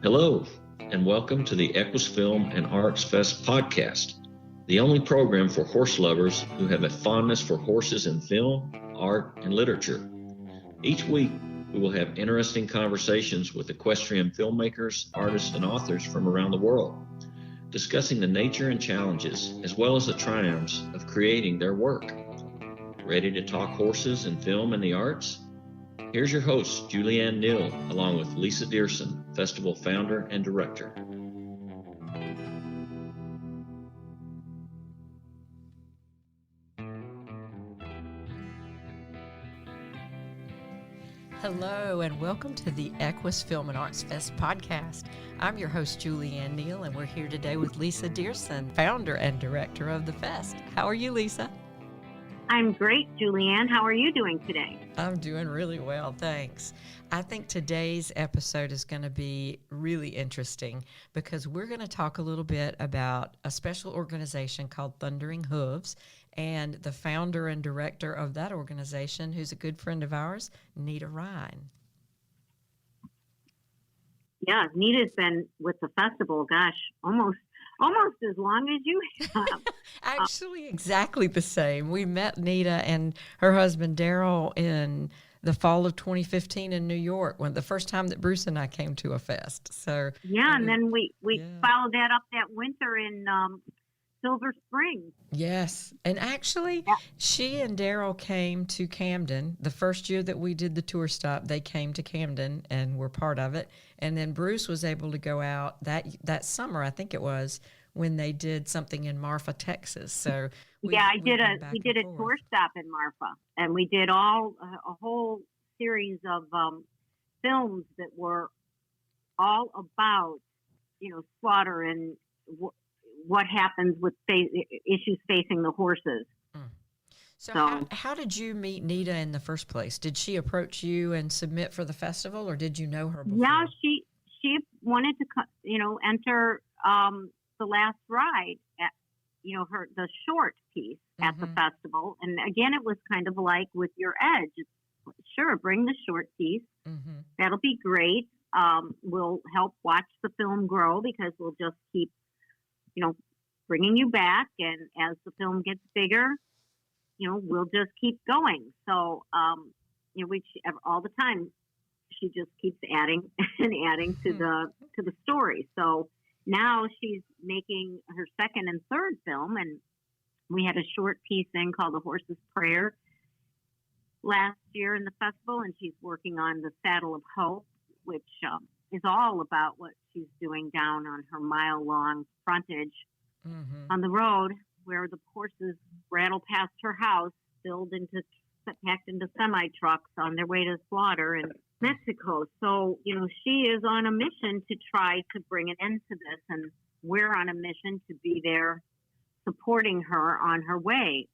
Hello, and welcome to the EQUUUS Film and Arts Fest podcast, the only program for horse lovers who have a fondness for horses in film, art, and literature. Each week, we will have interesting conversations with equestrian filmmakers, artists, and authors from around the world, discussing the nature and challenges, as well as the triumphs of creating their work. Ready to talk horses and film and the arts? Here's your host, Julianne Neal, along with Lisa Dearson, festival founder and director. Hello, and welcome to the EQUUUS Film and Arts Fest podcast. I'm your host, Julianne Neal, and we're here today with Lisa Dearson, founder and director of the fest. How are you, Lisa? I'm great, Julianne. How are you doing today? I'm doing really well, thanks. I think today's episode is going to be really interesting because we're going to talk a little bit about a special organization called Thundering Hooves and the founder and director of that organization, who's a good friend of ours, Neta Ryne. Yeah, Neta's been with the festival, almost as long as you have. Actually, exactly the same. We met Neta and her husband Daryl in the fall of 2015 in New York, when the first time that Bruce and I came to a fest. So yeah, and then we followed that up that winter in Silver Spring. Yes, and actually, she and Daryl came to Camden the first year that we did the tour stop. They came to Camden and were part of it. And then Bruce was able to go out that summer, I think it was, when they did something in Marfa, Texas. So we did a tour stop in Marfa, and we did a whole series of films that were all about slaughter and what happens with issues facing the horses. So how did you meet Neta in the first place? Did she approach you and submit for the festival, or did you know her before? Yeah, she wanted to enter the last ride at the short piece at the festival, and again it was kind of like with your edge. Sure, bring the short piece. That'll be great. We'll help watch the film grow because we'll just keep bringing you back, and as the film gets bigger, we'll just keep going. So, all the time, she just keeps adding and adding to the story. So now she's making her second and third film, and we had a short piece in called The Horse's Prayer last year in the festival, and she's working on The Saddle of Hope, which is all about what she's doing down on her mile-long frontage on the road, where the horses rattle past her house, packed into semi-trucks on their way to slaughter in Mexico. So, she is on a mission to try to bring an end to this, and we're on a mission to be there supporting her on her way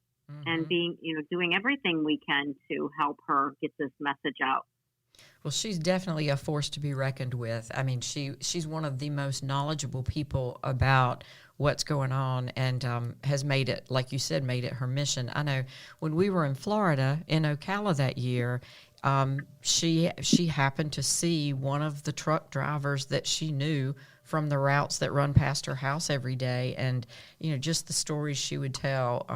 and being, doing everything we can to help her get this message out. Well, she's definitely a force to be reckoned with. I mean, she's one of the most knowledgeable people about what's going on, and has made it, like you said, made it her mission. I know when we were in Florida, in Ocala that year, she happened to see one of the truck drivers that she knew from the routes that run past her house every day, and just the stories she would tell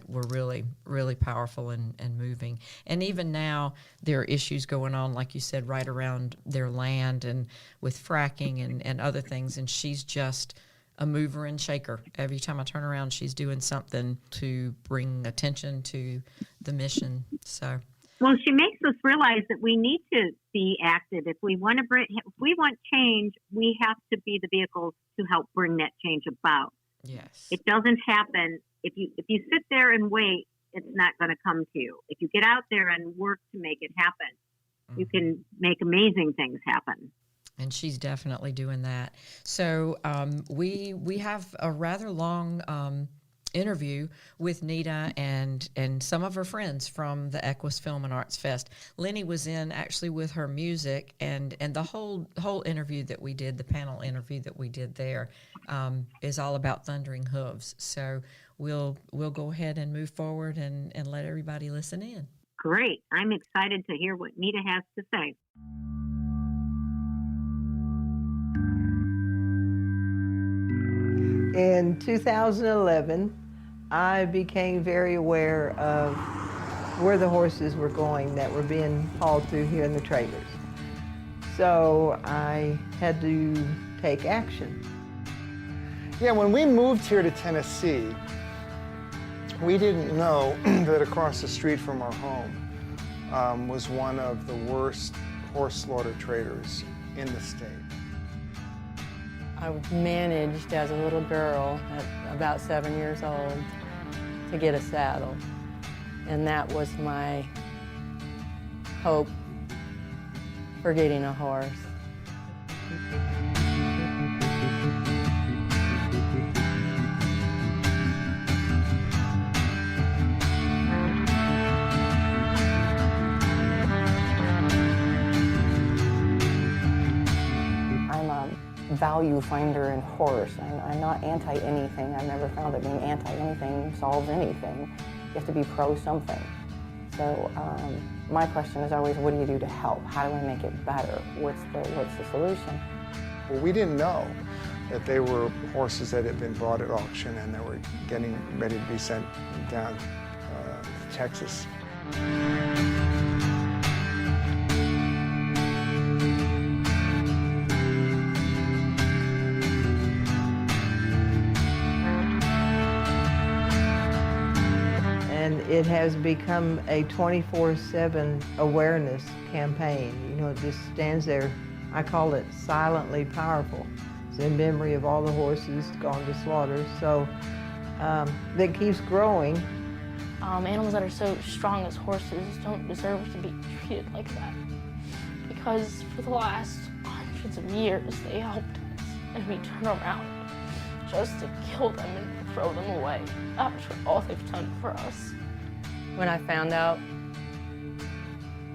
were really, really powerful and moving. And even now, there are issues going on, like you said, right around their land and with fracking and other things. And she's just a mover and shaker. Every time I turn around, she's doing something to bring attention to the mission. So, well, she makes us realize that we need to be active. If we want change, we have to be the vehicles to help bring that change about. Yes, it doesn't happen. If you sit there and wait, it's not going to come to you. If you get out there and work to make it happen, you can make amazing things happen. And she's definitely doing that. So we have a rather long interview with Neta and some of her friends from the EQUUUS Film and Arts Fest. Lynny was in actually with her music, and the whole interview that we did, the panel interview that we did there, is all about Thundering Hooves. So we'll go ahead and move forward and let everybody listen in. Great. I'm excited to hear what Neta has to say. In 2011, I became very aware of where the horses were going that were being hauled through here in the trailers. So I had to take action. Yeah, when we moved here to Tennessee, we didn't know that across the street from our home was one of the worst horse slaughter traders in the state. I managed as a little girl at about 7 years old to get a saddle. And that was my hope for getting a horse. Value finder in horse. I'm not anti-anything. I've never found that being anti-anything solves anything. You have to be pro-something. So my question is always, what do you do to help? How do I make it better? What's the solution? Well, we didn't know that they were horses that had been bought at auction and they were getting ready to be sent down to Texas. And it has become a 24/7 awareness campaign. You know, it just stands there. I call it silently powerful. It's in memory of all the horses gone to slaughter. So that keeps growing. Animals that are so strong as horses don't deserve to be treated like that. Because for the last hundreds of years, they helped us, and we turn around just to kill them and throw them away after all they've done for us. When I found out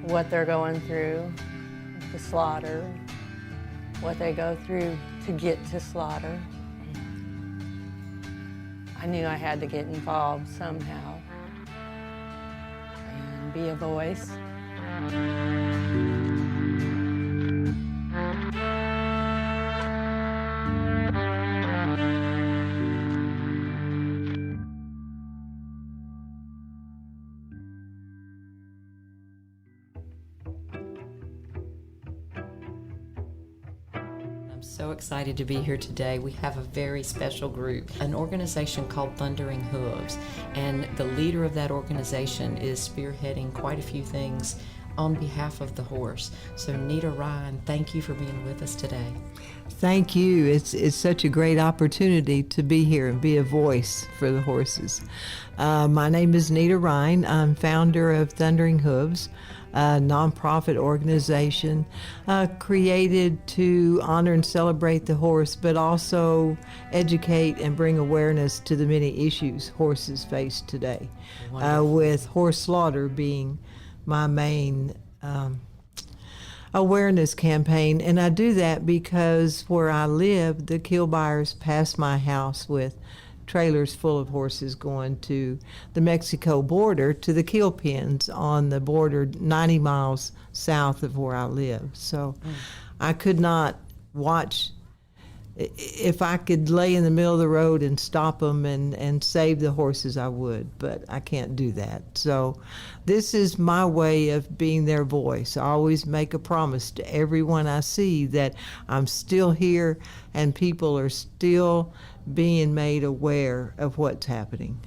what they're going through, the slaughter, what they go through to get to slaughter, I knew I had to get involved somehow and be a voice. So excited to be here today. We have a very special group, an organization called Thundering Hooves, and the leader of that organization is spearheading quite a few things on behalf of the horse. So Neta Ryne, thank you for being with us today. Thank you. It's such a great opportunity to be here and be a voice for the horses. My name is Neta Ryne. I'm founder of Thundering Hooves, a nonprofit organization created to honor and celebrate the horse, but also educate and bring awareness to the many issues horses face today, with horse slaughter being my main awareness campaign. And I do that because where I live, the kill buyers pass my house with trailers full of horses going to the Mexico border to the kill pens on the border 90 miles south of where I live. So I could not watch. If I could lay in the middle of the road and stop them and save the horses, I would, but I can't do that. So this is my way of being their voice. I always make a promise to everyone I see that I'm still here and people are still being made aware of what's happening.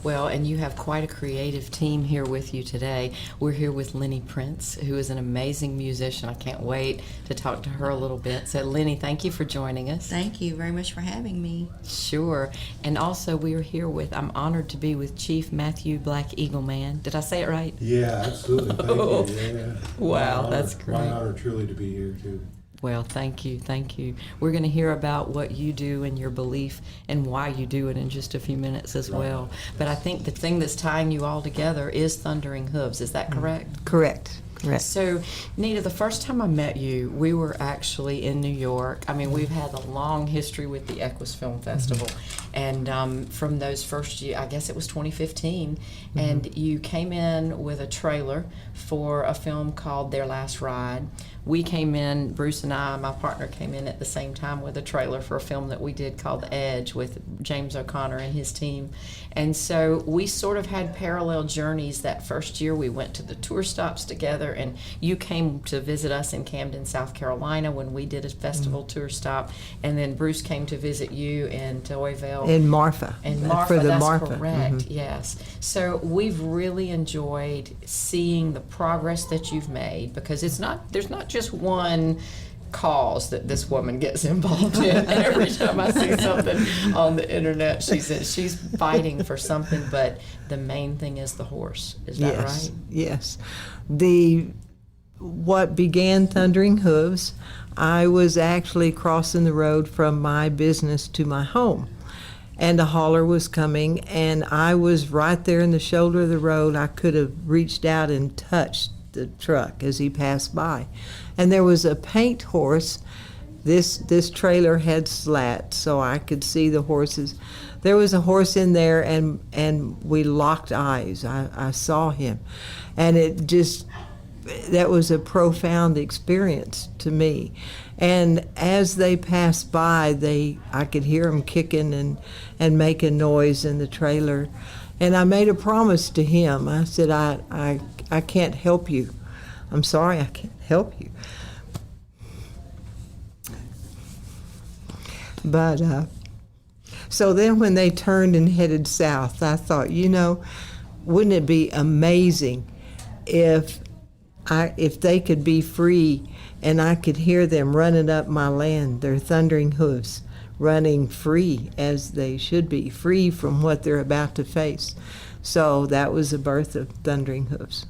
Well, and you have quite a creative team here with you today. We're here with Lynny Prince, who is an amazing musician. I can't wait to talk to her a little bit. So, Lynny, thank you for joining us. Thank you very much for having me. Sure. And also, we are here with, I'm honored to be with Chief Matthew Black Eagleman. Did I say it right? Yeah, absolutely. Thank you. Yeah. Wow, that's great. My honor truly to be here, too. Well, thank you, thank you. We're going to hear about what you do and your belief and why you do it in just a few minutes as well. But I think the thing that's tying you all together is Thundering Hooves. Is that correct? Correct. Correct. So, Neta, the first time I met you, we were actually in New York. I mean, we've had a long history with the EQUUS Film Festival. And from those first years, I guess it was 2015, and you came in with a trailer for a film called Their Last Ride, we came in, Bruce and I, my partner, came in at the same time with a trailer for a film that we did called The Edge with James O'Connor and his team. And so we sort of had parallel journeys. That first year we went to the tour stops together, and you came to visit us in Camden, South Carolina when we did a festival tour stop, and then Bruce came to visit you in Toyville. In Marfa. In Marfa, For the that's Marfa. correct, yes. So we've really enjoyed seeing the progress that you've made, because there's not just one cause that this woman gets involved in. And every time I see something on the internet, she's fighting for something, but the main thing is the horse. Is that right? Yes. What began Thundering Hooves, I was actually crossing the road from my business to my home, and a hauler was coming, and I was right there in the shoulder of the road. I could have reached out and touched the truck as he passed by. And there was a paint horse. This trailer had slats, so I could see the horses. There was a horse in there, and we locked eyes. I saw him, and that was a profound experience to me. And as they passed by, I could hear them kicking and making noise in the trailer. And I made a promise to him. I said, I can't help you. I'm sorry, I can't help you. But so then when they turned and headed south, I thought, wouldn't it be amazing if they could be free and I could hear them running up my land, their thundering hoofs, running free as they should be, free from what they're about to face. So that was the birth of Thundering Hooves.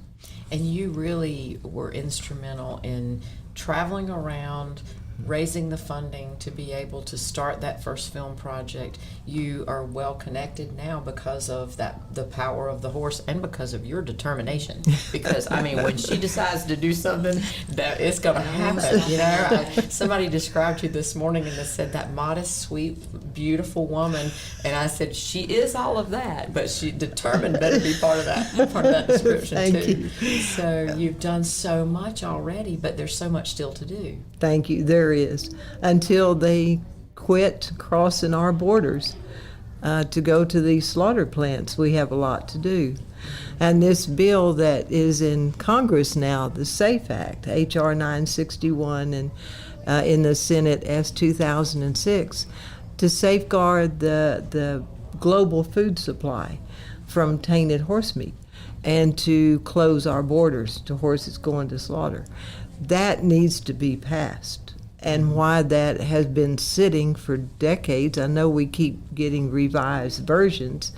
And you really were instrumental in traveling around, raising the funding to be able to start that first film project. You are well connected now because of the power of the horse, and because of your determination. Because when she decides to do something, that it's going to happen. Somebody described you this morning and they said that modest, sweet, beautiful woman, and I said she is all of that, but she determined better be part of that description. Thank too. you. So you've done so much already, but there's so much still to do. Thank you. There is, until they quit crossing our borders to go to these slaughter plants. We have a lot to do. And this bill that is in Congress now, the SAFE Act, H.R. 961, and in the Senate S. 2006, to safeguard the global food supply from tainted horse meat and to close our borders to horses going to slaughter. That needs to be passed. And why that has been sitting for decades, I know we keep getting revised versions,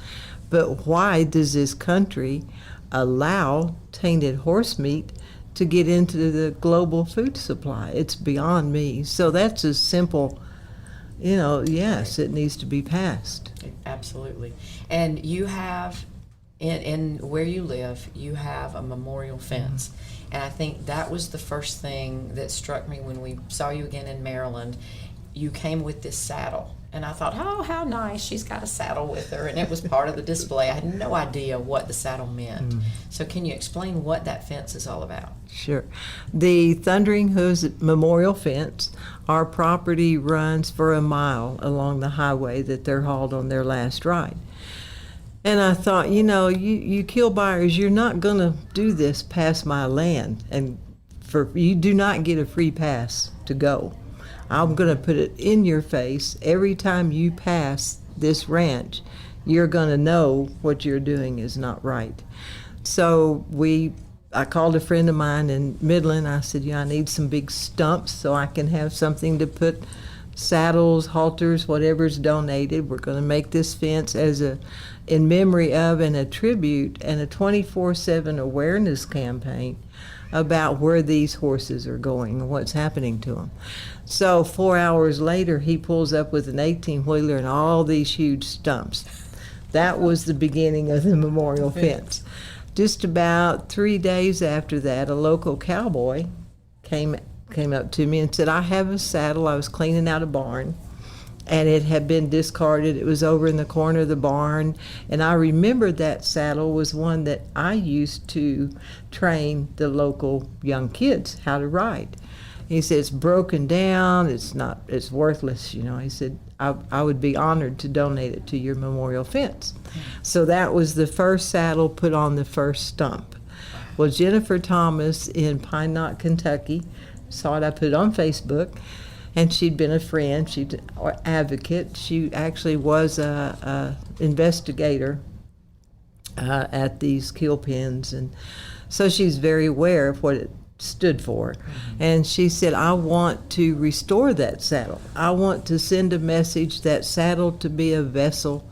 but why does this country allow tainted horse meat to get into the global food supply? It's beyond me. So that's a simple, yes, it needs to be passed. Absolutely. And you have, in where you live, you have a memorial fence. And I think that was the first thing that struck me when we saw you again in Maryland. You came with this saddle. And I thought, oh, how nice. She's got a saddle with her. And it was part of the display. I had no idea what the saddle meant. So can you explain what that fence is all about? Sure. The Thundering Hooves Memorial Fence, our property runs for a mile along the highway that they're hauled on their last ride. And I thought, you kill buyers, you're not going to do this past my land. And you do not get a free pass to go. I'm going to put it in your face. Every time you pass this ranch, you're going to know what you're doing is not right. So I called a friend of mine in Midland. I said, I need some big stumps so I can have something to put saddles, halters, whatever's donated. We're going to make this fence in memory of and a tribute and a 24/7 awareness campaign about where these horses are going and what's happening to them. So 4 hours later, he pulls up with an 18-wheeler and all these huge stumps. That was the beginning of the memorial fence. Just about 3 days after that, a local cowboy came up to me and said, I have a saddle. I was cleaning out a barn, and it had been discarded. It was over in the corner of the barn, and I remembered that saddle was one that I used to train the local young kids how to ride. He said, it's broken down, it's worthless, you know. He said, I would be honored to donate it to your memorial fence. So that was the first saddle put on the first stump. Well, Jennifer Thomas in Pine Knot, Kentucky, saw it. I put it on Facebook, and she'd been a friend, she'd an advocate. She actually was a investigator at these kill pens, and so she's very aware of what it stood for. And she said, I want to restore that saddle. I want to send a message, that saddle to be a vessel,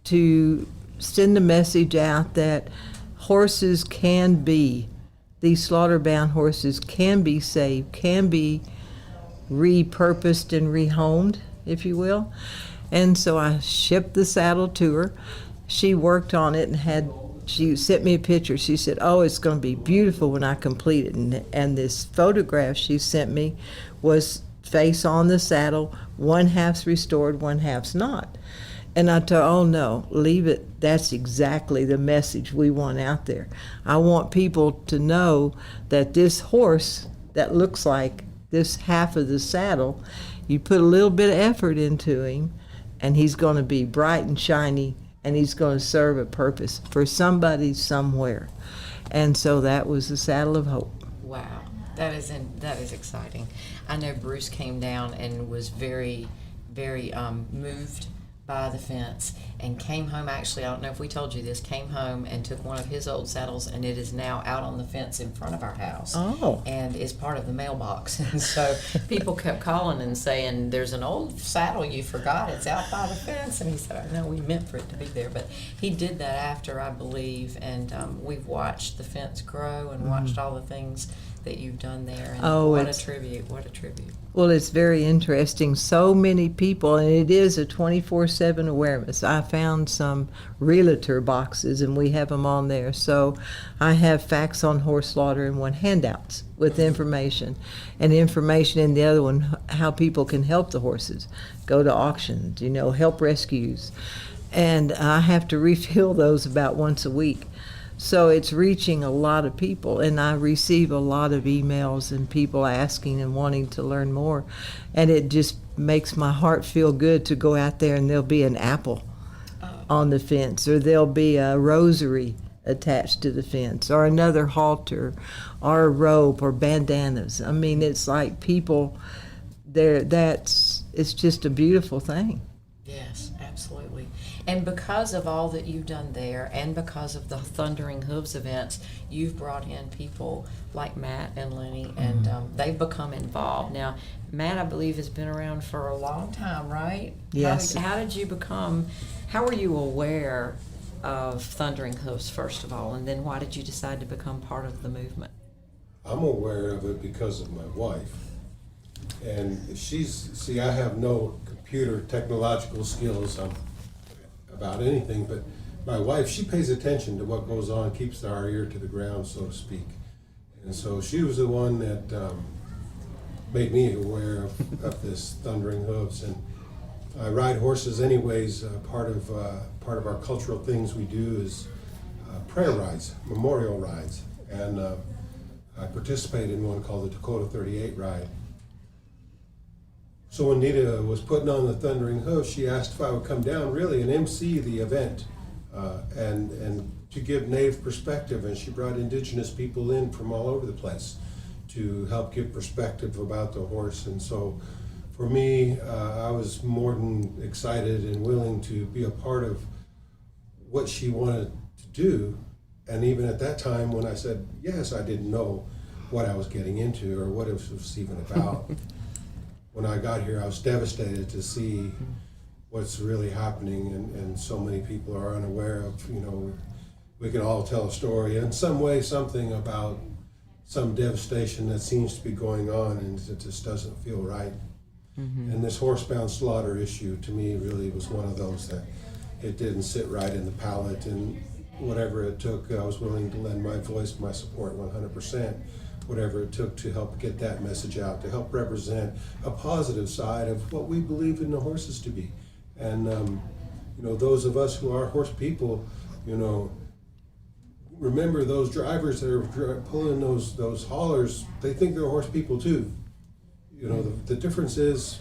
to send a message out that horses can be, these slaughter-bound horses can be saved, can be repurposed and rehomed, if you will. And so I shipped the saddle to her. She worked on it and she sent me a picture. She said, oh, it's going to be beautiful when I complete it. And this photograph she sent me was face on the saddle, one half's restored, one half's not. And I told her, oh no, leave it. That's exactly the message we want out there. I want people to know that this horse that looks like this half of the saddle, you put a little bit of effort into him, and he's going to be bright and shiny, and he's going to serve a purpose for somebody somewhere. And so that was the Saddle of Hope. Wow, that is exciting. I know Bruce came down and was very, very moved by the fence, and came home. Actually, I don't know if we told you this, came home and took one of his old saddles, and it is now out on the fence in front of our house. Oh. And is part of the mailbox. And so people kept calling and saying, there's an old saddle you forgot, it's out by the fence. And he said, I know we meant for it to be there. But he did that after, I believe, and we've watched the fence grow and watched all the things that you've done there. And what a tribute. Well, it's very interesting. So many people, and it is a 24/7 awareness. I found some realtor boxes, and we have them on there. So I have facts on horse slaughter in one, handouts with information, and information in the other one, how people can help the horses, go to auctions, help rescues. And I have to refill those about once a week. So it's reaching a lot of people, and I receive a lot of emails and people asking and wanting to learn more. And it just makes my heart feel good to go out there and there'll be an apple on the fence, or there'll be a rosary attached to the fence, or another halter, or a rope, or bandanas. I mean, it's like people there, it's just a beautiful thing. Yes, absolutely. And because of all that you've done there, and because of the Thundering Hooves events, you've brought in people like Matt and Lynny, and they've become involved. Now, Matt, I believe, has been around for a long time, right? Yes. How were you aware of Thundering Hooves, first of all, and then why did you decide to become part of the movement? I'm aware of it because of my wife. And I have no computer technological skills about anything, but my wife, she pays attention to what goes on, keeps our ear to the ground, so to speak. And so she was the one that made me aware of this Thundering Hooves. And I ride horses anyways. Part of our cultural things we do is prayer rides, memorial rides. And I participated in one called the Dakota 38 ride. So when Neta was putting on the Thundering Hooves, she asked if I would come down really and MC the event and to give Native perspective. And she brought indigenous people in from all over the place to help give perspective about the horse. And so for me, I was more than excited and willing to be a part of what she wanted to do. And even at that time when I said yes, I didn't know what I was getting into or what it was even about. When I got here, I was devastated to see what's really happening, and so many people are unaware of, we can all tell a story in some way, something about some devastation that seems to be going on, and it just doesn't feel right. And this horsebound slaughter issue, to me, really was one of those that it didn't sit right in the palate, and whatever it took. I was willing to lend my voice, my support 100%, whatever it took to help get that message out, to help represent a positive side of what we believe in the horses to be. And, those of us who are horse people, remember those drivers that are pulling those haulers, they think they're horse people too. The difference is,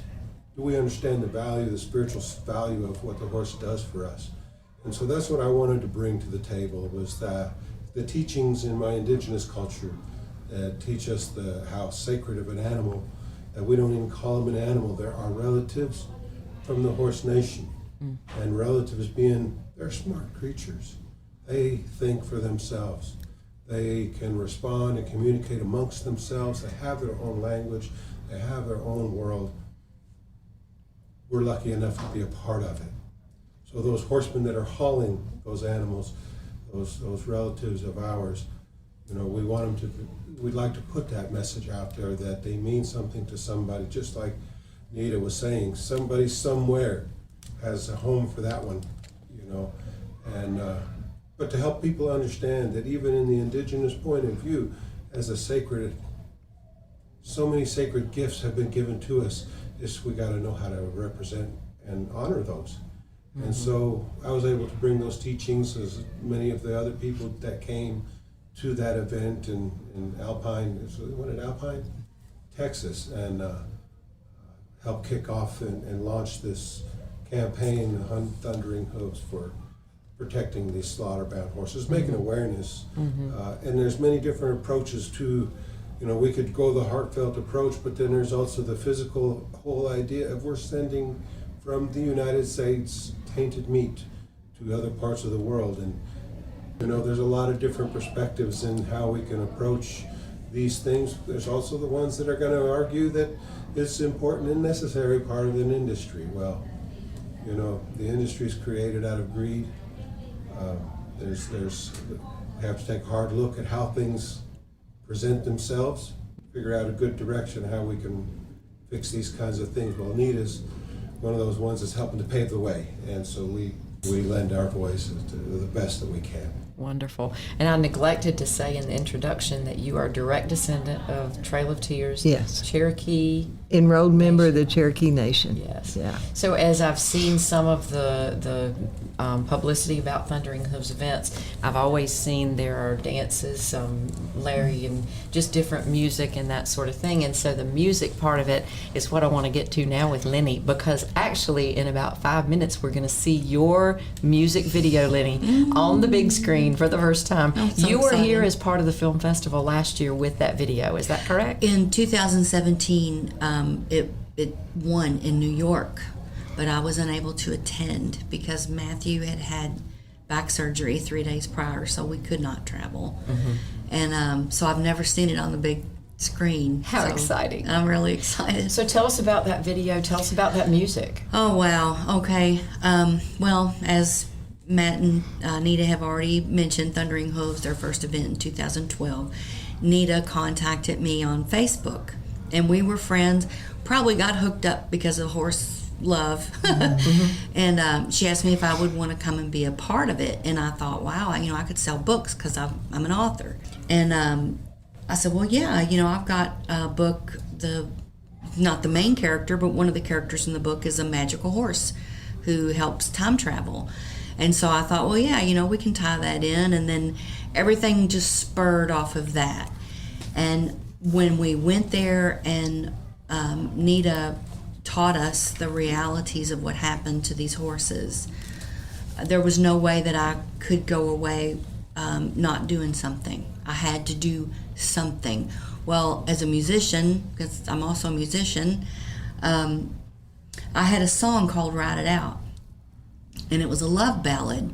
do we understand the value, the spiritual value of what the horse does for us? And so that's what I wanted to bring to the table, was that the teachings in my indigenous culture that teach us how sacred of an animal, that we don't even call them an animal. They're our relatives from the horse nation. And relatives being, they're smart creatures. They think for themselves. They can respond and communicate amongst themselves. They have their own language. They have their own world. We're lucky enough to be a part of it. So those horsemen that are hauling those animals, those relatives of ours, we'd like to put that message out there, that they mean something to somebody, just like Neta was saying, somebody somewhere has a home for that one, but to help people understand that even in the indigenous point of view, as so many sacred gifts have been given to us, we got to know how to represent and honor those. And so I was able to bring those teachings, as many of the other people that came to that event in Alpine, Texas, and help kick off and launch this campaign, Thundering Hooves, for protecting these slaughter-bound horses, making awareness. And there's many different approaches to, we could go the heartfelt approach, but then there's also the physical whole idea of we're sending from the United States tainted meat to other parts of the world. And there's a lot of different perspectives in how we can approach these things. There's also the ones that are going to argue that it's important and necessary part of an industry. Well, the industry is created out of greed. We have to take a hard look at how things present themselves, figure out a good direction how we can fix these kinds of things. Well, Neta's one of those ones that's helping to pave the way, and so we lend our voice to the best that we can. Wonderful. And I neglected to say in the introduction that you are a direct descendant of Trail of Tears. Yes. Cherokee. Enrolled member of the Cherokee Nation. Yes. Yeah. So as I've seen some of the publicity about Thundering Hooves events, I've always seen there are dances, Larry, and just different music and that sort of thing. And so the music part of it is what I want to get to now with Lynny, because actually in about 5 minutes we're going to see your music video, Lynny, on the big screen for the first time. So you were excited. here as part of the film festival last year with that video. Is that correct? In 2017, it won in New York, but I was unable to attend because Matthew had back surgery 3 days prior, so we could not travel. And so I've never seen it on the big screen. How so exciting. I'm really excited. So tell us about that video. Tell us about that music. Oh, wow. Okay. Well, as Matt and Neta have already mentioned, Thundering Hooves, their first event in 2012, Neta contacted me on Facebook, and we were friends, probably got hooked up because of horse love. And she asked me if I would want to come and be a part of it, and I thought, wow, I could sell books because I'm an author. And I said, well, yeah, I've got a book, not the main character, but one of the characters in the book is a magical horse who helps time travel. And so I thought, well, yeah, we can tie that in. And then everything just spurred off of that. And when we went there and Neta taught us the realities of what happened to these horses, there was no way that I could go away not doing something. I had to do something. Well, as a musician, because I'm also a musician, I had a song called Ride It Out. And it was a love ballad.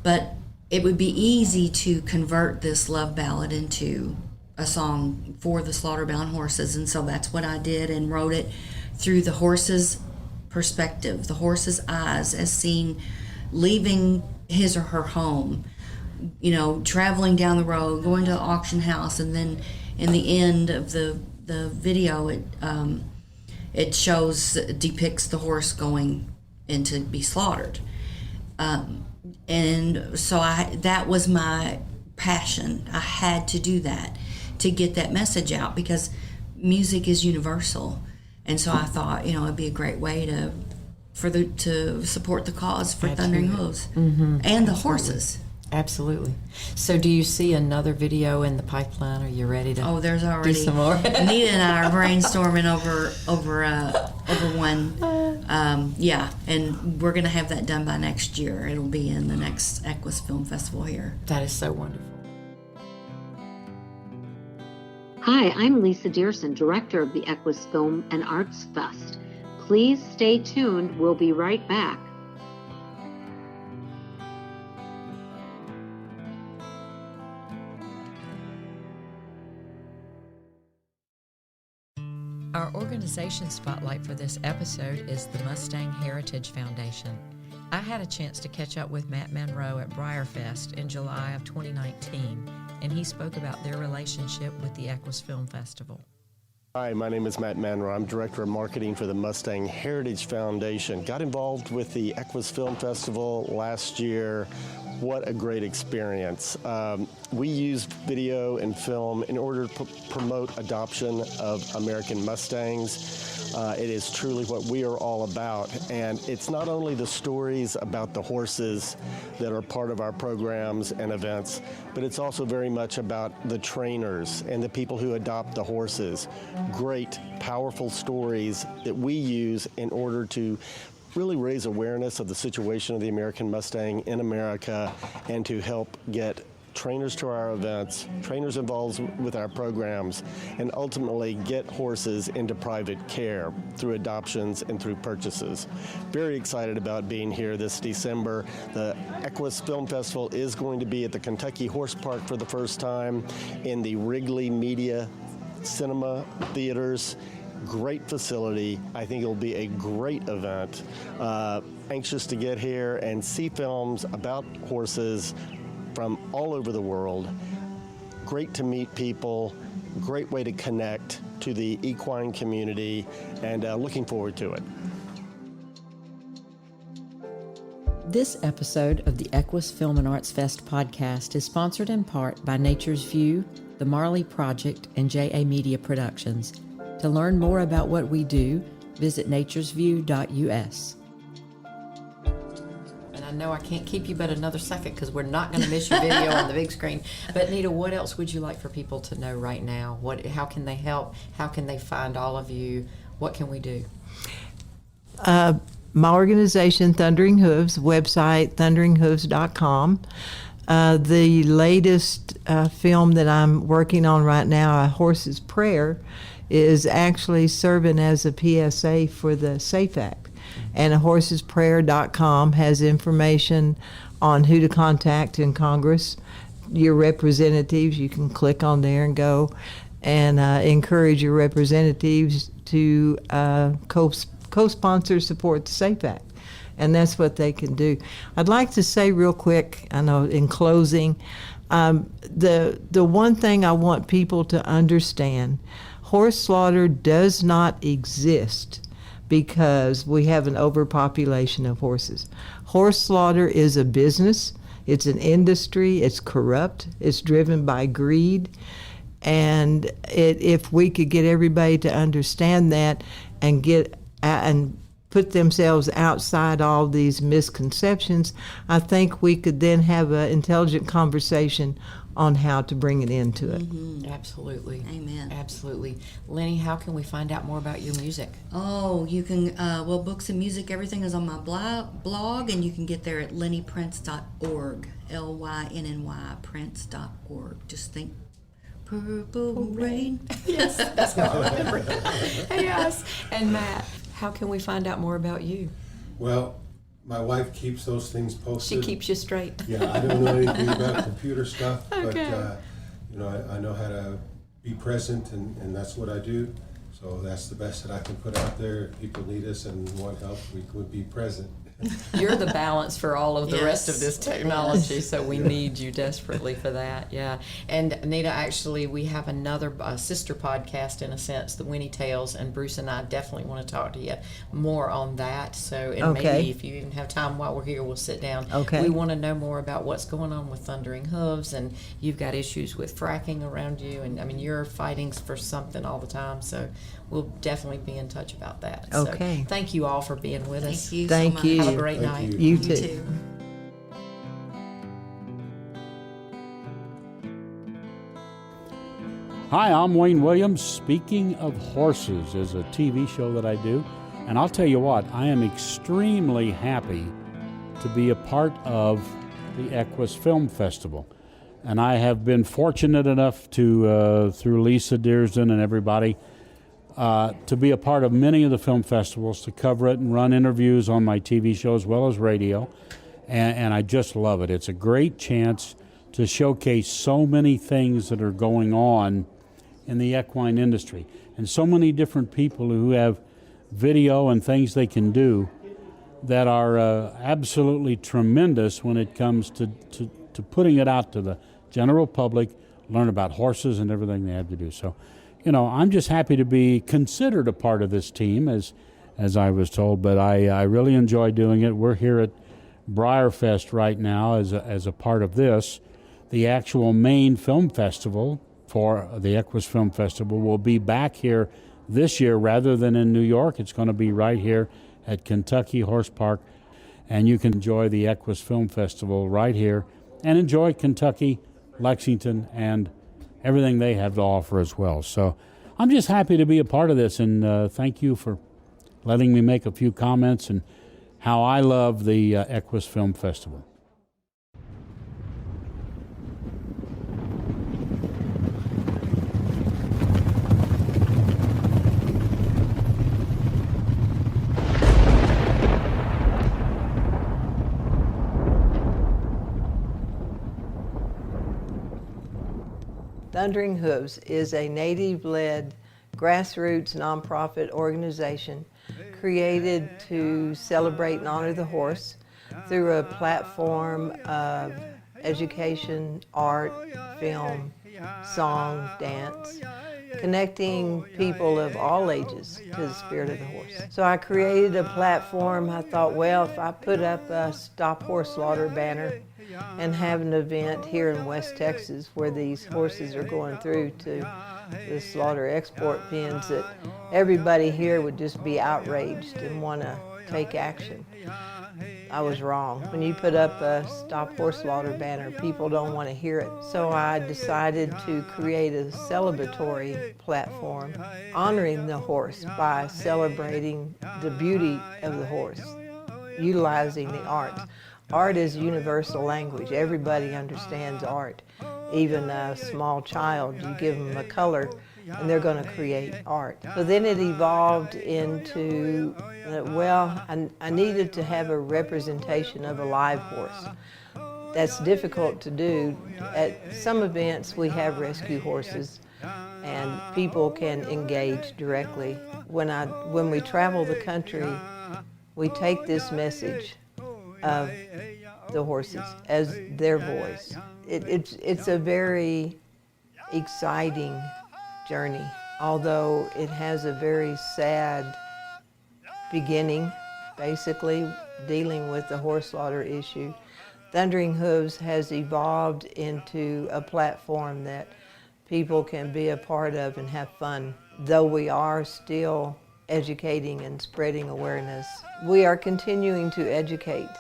But it would be easy to convert this love ballad into a song for the slaughter-bound horses. And so that's what I did, and wrote it through the horse's perspective, the horse's eyes, as seen leaving his or her home, traveling down the road, going to the auction house, and then in the end of the video, it depicts the horse going and to be slaughtered. And so that was my passion. I had to do that to get that message out, because music is universal. And so I thought, it'd be a great way to support the cause for Thundering Hooves and the horses. Absolutely. So do you see another video in the pipeline? Are you ready to there's already do some more? Nita and I are brainstorming over one. And we're going to have that done by next year. It'll be in the next EQUUS Film Festival here. That is so wonderful. Hi, I'm Lisa Dearson, director of the EQUUS Film and Arts Fest. Please stay tuned. We'll be right back. Our organization spotlight for this episode is the Mustang Heritage Foundation. I had a chance to catch up with Matt Monroe at Briarfest in July of 2019, and he spoke about their relationship with the EQUUS Film Festival. Hi, my name is Matt Monroe. I'm Director of Marketing for the Mustang Heritage Foundation. Got involved with the EQUUS Film Festival last year. What a great experience. We use video and film in order to promote adoption of American Mustangs. It is truly what we are all about. And it's not only the stories about the horses that are part of our programs and events, but it's also very much about the trainers and the people who adopt the horses. Great, powerful stories that we use in order to really raise awareness of the situation of the American Mustang in America and to help get trainers to our events, trainers involved with our programs, and ultimately get horses into private care through adoptions and through purchases. Very excited about being here this December. The EQUUS Film Festival is going to be at the Kentucky Horse Park for the first time in the Wrigley Media Cinema Theaters. Great facility. I think it'll be a great event. Anxious to get here and see films about horses from all over the world. Great to meet people. Great way to connect to the equine community, and looking forward to it. This episode of the EQUUS Film and Arts Fest podcast is sponsored in part by Nature's View, the Marley Project, and JA Media Productions. To learn more about what we do, visit naturesview.us. And I know I can't keep you but another second because we're not going to miss your video on the big screen. But Nita, what else would you like for people to know right now? How can they help? How can they find all of you? What can we do? My organization, Thundering Hooves, website, thunderinghooves.com. The latest film that I'm working on right now, A Horse's Prayer, is actually serving as a PSA for the SAFE Act. And ahorsesprayer.com has information on who to contact in Congress, your representatives. You can click on there and go and encourage your representatives to co-sponsor support the SAFE Act. And that's what they can do. I'd like to say real quick, I know in closing, the one thing I want people to understand, horse slaughter does not exist because we have an overpopulation of horses. Horse slaughter is a business, it's an industry, it's corrupt, it's driven by greed, and if we could get everybody to understand that and put themselves outside all these misconceptions, I think we could then have an intelligent conversation on how to bring it into it. Mm-hmm. Absolutely. Amen. Absolutely. Lynny, how can we find out more about your music? Oh, you can, books and music, everything is on my blog, and you can get there at lynnyprince.org, LYNNY prince.org. Just think Purple Rain. Yes, that's how I remember it. Yes. And Matt, how can we find out more about you? Well, my wife keeps those things posted. She keeps you straight. Yeah, I don't know anything about computer stuff, Okay. but I know how to be present, and that's what I do. So that's the best that I can put out there. If people need us and want help, we would be present. You're the balance for all of the rest of this technology, so we need you desperately for that. Yeah. And Nita, actually, we have another sister podcast in a sense, the Winnie Tales, and Bruce and I definitely want to talk to you more on that. So, and maybe if you even have time while we're here, we'll sit down. Okay. We want to know more about what's going on with Thundering Hooves, and you've got issues with fracking around you, and I mean, you're fighting for something all the time. So, we'll definitely be in touch about that. Okay. So, thank you all for being with us. Thank you Thank so much. you. Have a great Thank night. You too. Hi, I'm Wayne Williams. Speaking of Horses is a TV show that I do. And I'll tell you what, I am extremely happy to be a part of the EQUUS Film Festival. And I have been fortunate enough to, through Lisa Dearson and everybody, to be a part of many of the film festivals, to cover it and run interviews on my TV show as well as radio. And I just love it. It's a great chance to showcase so many things that are going on in the equine industry, and so many different people who have video and things they can do that are absolutely tremendous when it comes to putting it out to the general public, learn about horses and everything they have to do. So, you know, I'm just happy to be considered a part of this team, as I was told, but I really enjoy doing it. We're here at Briarfest right now as a part of this. The actual main film festival for the EQUUS Film Festival will be back here this year rather than in New York. It's going to be right here at Kentucky Horse Park, and you can enjoy the EQUUS Film Festival right here and enjoy Kentucky, Lexington, and everything they have to offer as well. So I'm just happy to be a part of this, and thank you for letting me make a few comments and how I love the EQUUS Film Festival. Thundering Hooves is a native-led grassroots nonprofit organization created to celebrate and honor the horse through a platform of education, art, film, song, dance, connecting people of all ages to the spirit of the horse. So I created a platform. I thought, well, if I put up a Stop Horse Slaughter banner and have an event here in West Texas where these horses are going through to the slaughter export pens, that everybody here would just be outraged and want to take action. I was wrong. When you put up a Stop Horse Slaughter banner, people don't want to hear it. So I decided to create a celebratory platform honoring the horse by celebrating the beauty of the horse, utilizing the arts. Art is universal language. Everybody understands art. Even a small child, you give them a color and they're going to create art. So then it evolved into, well, I needed to have a representation of a live horse. That's difficult to do. At some events we have rescue horses and people can engage directly. When we travel the country, we take this message of the horses as their voice. It's a very exciting journey, although it has a very sad beginning, basically dealing with the horse slaughter issue. Thundering Hooves has evolved into a platform that people can be a part of and have fun, though we are still educating and spreading awareness. We are continuing to educate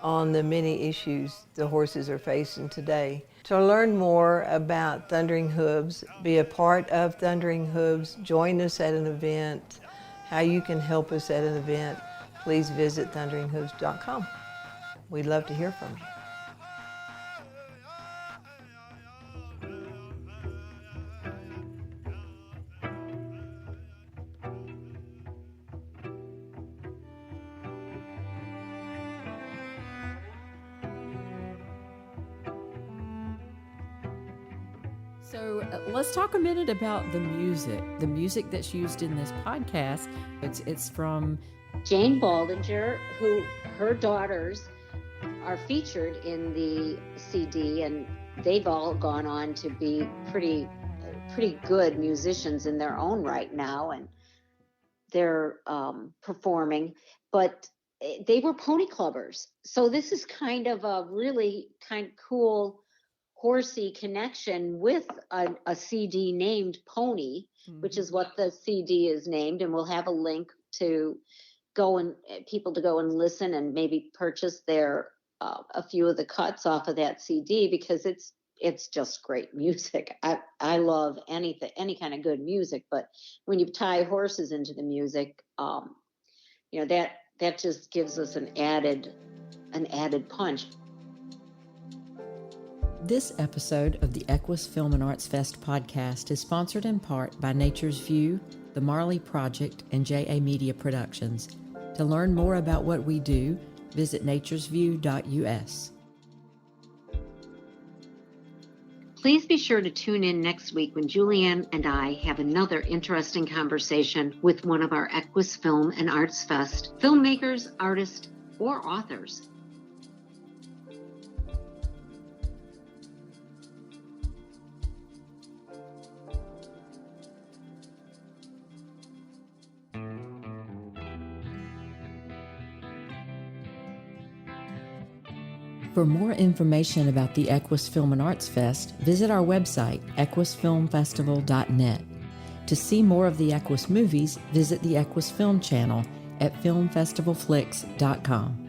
on the many issues the horses are facing today. To learn more about Thundering Hooves, be a part of Thundering Hooves, join us at an event, how you can help us at an event, please visit thunderinghooves.com. We'd love to hear from you. So let's talk a minute about the music that's used in this podcast. It's from Jane Baldinger, who her daughters are featured in the CD, and they've all gone on to be pretty good musicians in their own right now, and they're performing. But they were pony clubbers, so this is kind of a really kind of cool horsey connection with a CD named Pony, which is what the CD is named, and we'll have a link to people to go and listen and maybe purchase their a few of the cuts off of that CD, because it's just great music. I love any kind of good music, but when you tie horses into the music, that just gives us an added punch. This episode of the EQUUS Film and Arts Fest podcast is sponsored in part by Nature's View, the Marley Project, and JA Media Productions. To learn more about what we do, visit naturesview.us. Please be sure to tune in next week when Julianne and I have another interesting conversation with one of our EQUUS Film and Arts Fest filmmakers, artists, or authors. For more information about the EQUUS Film and Arts Fest, visit our website, equusfilmfestival.net. To see more of the EQUUS movies, visit the EQUUS Film channel at filmfestivalflix.com.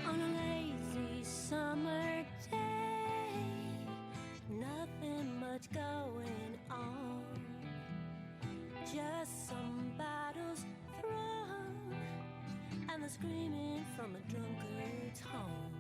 On a lazy summer day, nothing much going on, just some bottles thrown and the screaming from a drunkard's home.